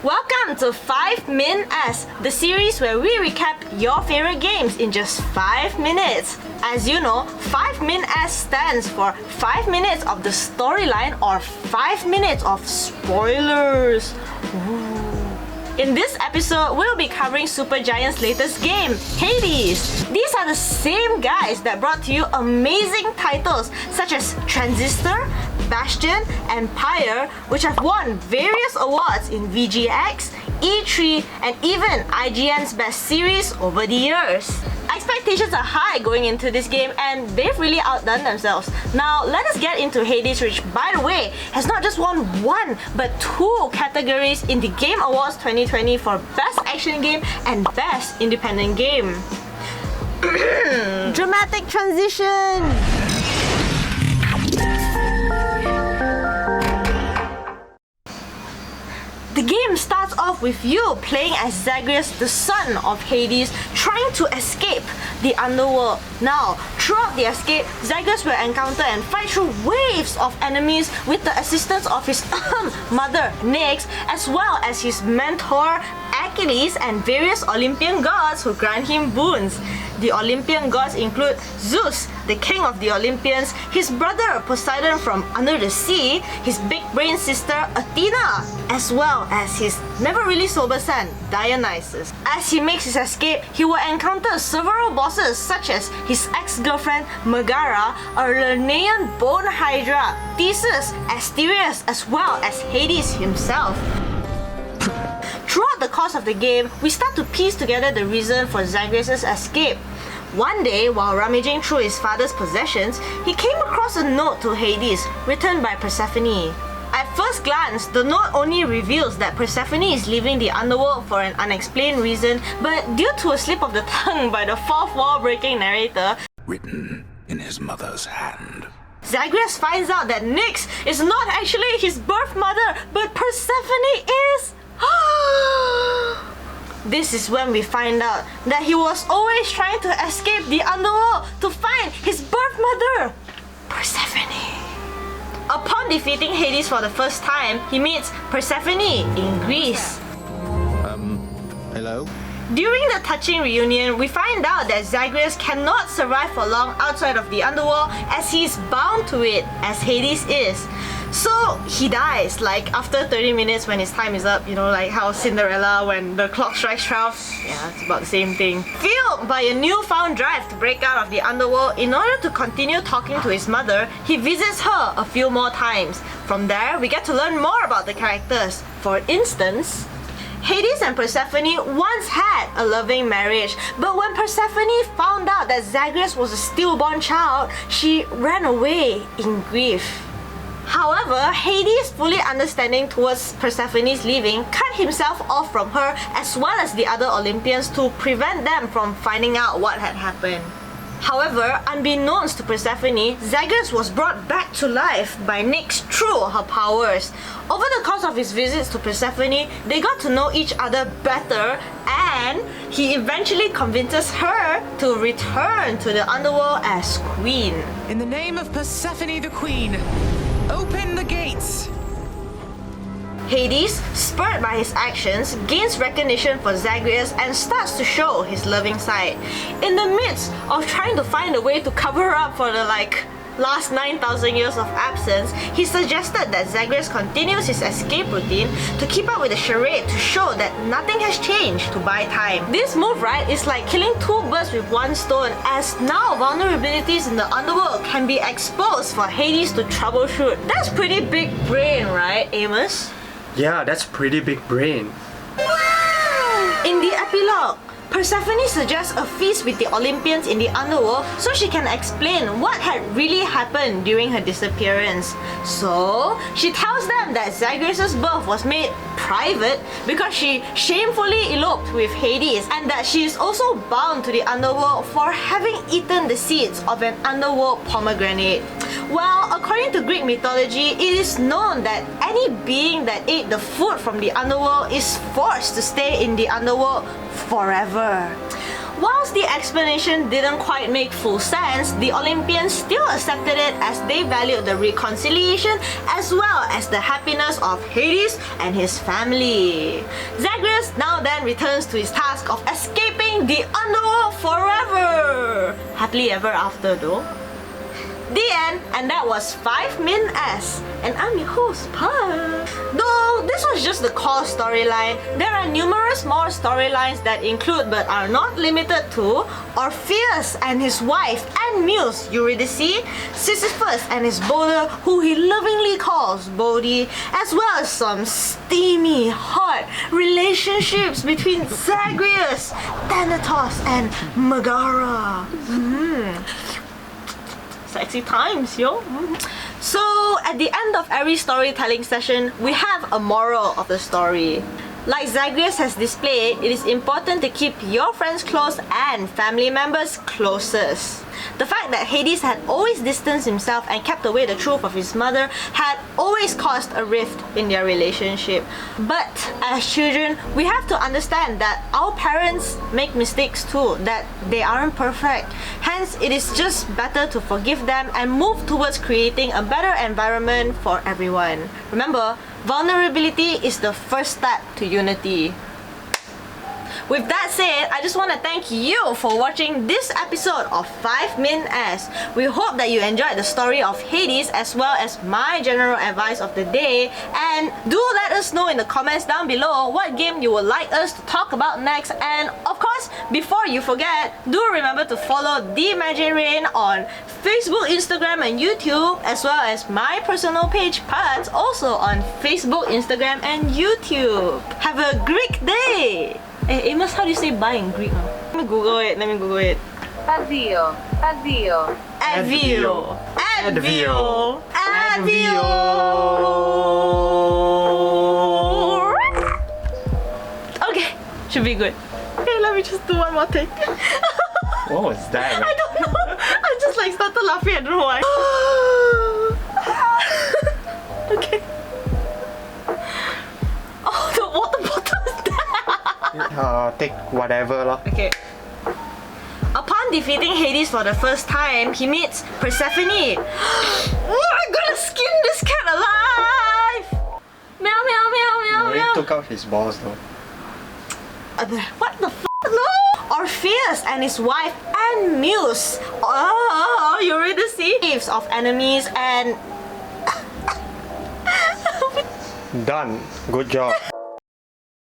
Welcome to 5 Min S, the series where we recap your favorite games in just 5 minutes. As you know, 5 Min S stands for 5 minutes of the storyline or 5 minutes of spoilers. Ooh. In this episode, we'll be covering Supergiant's latest game, Hades. These are the same guys that brought to you amazing titles such as Transistor, Bastion, Empire, which have won various awards in VGX, E3, and even IGN's Best Series over the years. Expectations are high going into this game and they've really outdone themselves. Now let us get into Hades, which by the way has not just won one but 2 categories in the Game Awards 2020 for Best Action Game and Best Independent Game. Dramatic transition! The game starts off with you playing as Zagreus, the son of Hades, trying to escape the underworld. Now, throughout the escape, Zagreus will encounter and fight through waves of enemies with the assistance of his mother, Nyx, as well as his mentor, Achilles, and various Olympian gods who grant him boons. The Olympian gods include Zeus, the king of the Olympians, his brother Poseidon from under the sea, his big-brain sister Athena, as well as his never really sober son Dionysus. As he makes his escape, he will encounter several bosses such as his ex-girlfriend Megara, a Lernaean bone hydra, Theseus, Asterius, as well as Hades himself. Throughout the course of the game, we start to piece together the reason for Zagreus' escape. One day, while rummaging through his father's possessions, he came across a note to Hades, written by Persephone. At first glance, the note only reveals that Persephone is leaving the underworld for an unexplained reason, but due to a slip of the tongue by the fourth wall-breaking narrator, written in his mother's hand, Zagreus finds out that Nyx is not actually his birth mother, but Persephone is. This is when we find out that he was always trying to escape the underworld to find his birth mother, Persephone. Upon defeating Hades for the first time, he meets Persephone in Greece. Hello? During the touching reunion, we find out that Zagreus cannot survive for long outside of the underworld as he is bound to it, as Hades is. So he dies, like after 30 minutes when his time is up, you know, like how Cinderella when the clock strikes 12. Yeah, it's about the same thing. Fueled by a newfound drive to break out of the underworld, in order to continue talking to his mother, he visits her a few more times. From there, we get to learn more about the characters. For instance, Hades and Persephone once had a loving marriage, but when Persephone found out that Zagreus was a stillborn child, she ran away in grief. However, Hades, fully understanding towards Persephone's leaving, cut himself off from her as well as the other Olympians to prevent them from finding out what had happened. However, unbeknownst to Persephone, Zagreus was brought back to life by Nyx through her powers. Over the course of his visits to Persephone, they got to know each other better and he eventually convinces her to return to the underworld as queen. In the name of Persephone the Queen, open the gates! Hades, spurred by his actions, gains recognition for Zagreus and starts to show his loving side. In the midst of trying to find a way to cover up for the last 9,000 years of absence, he suggested that Zagreus continues his escape routine to keep up with the charade to show that nothing has changed to buy time. This move, right, is like killing 2 birds with 1 stone, as now vulnerabilities in the underworld can be exposed for Hades to troubleshoot. That's pretty big brain, right, Amos? Yeah, that's pretty big brain. In the epilogue, Persephone suggests a feast with the Olympians in the underworld so she can explain what had really happened during her disappearance. So, she tells them that Zagreus' birth was made private because she shamefully eloped with Hades, and that she is also bound to the underworld for having eaten the seeds of an underworld pomegranate. Well, according to Greek mythology, it is known that any being that ate the food from the underworld is forced to stay in the underworld forever. Whilst the explanation didn't quite make full sense, the Olympians still accepted it as they valued the reconciliation as well as the happiness of Hades and his family. Zagreus now then returns to his task of escaping the underworld forever. Happily ever after though. The end, and that was 5 Min S. And I'm your host, Pudds. Though this was just the core storyline, there are numerous more storylines that include but are not limited to Orpheus and his wife and muse Eurydice, Sisyphus and his boulder who he lovingly calls Bodhi, as well as some steamy, hot relationships between Zagreus, Thanatos and Megara. Sexy times, yo. So, at the end of every storytelling session, we have a moral of the story. Like Zagreus has displayed, it is important to keep your friends close and family members closest. The fact that Hades had always distanced himself and kept away the truth of his mother had always caused a rift in their relationship. But as children, we have to understand that our parents make mistakes too, that they aren't perfect. Hence, it is just better to forgive them and move towards creating a better environment for everyone. Remember, vulnerability is the first step to unity. With that said, I just want to thank you for watching this episode of 5 Min S. We hope that you enjoyed the story of Hades as well as my general advice of the day. And do let us know in the comments down below what game you would like us to talk about next. And of course, before you forget, do remember to follow The Magic Rain on Facebook, Instagram and YouTube, as well as my personal page Pudds, also on Facebook, Instagram and YouTube. Have a Greek day! Hey, Amos, how do you say bye in Greek? Let me Google it. Addio. Advio. Okay, should be good. Okay, let me just do one more take. What was that? I don't know. I just like started laughing. I don't know why. Okay. Oh, the water bottle is there. Take whatever lah. Okay. Upon defeating Hades for the first time, he meets Persephone. Oh, I'm gonna skin this cat alive! Meow meow meow meow He meow. took out his balls though. What the f? No! Orpheus and his wife and muse. Oh, Eurydice of enemies and Done. Good job.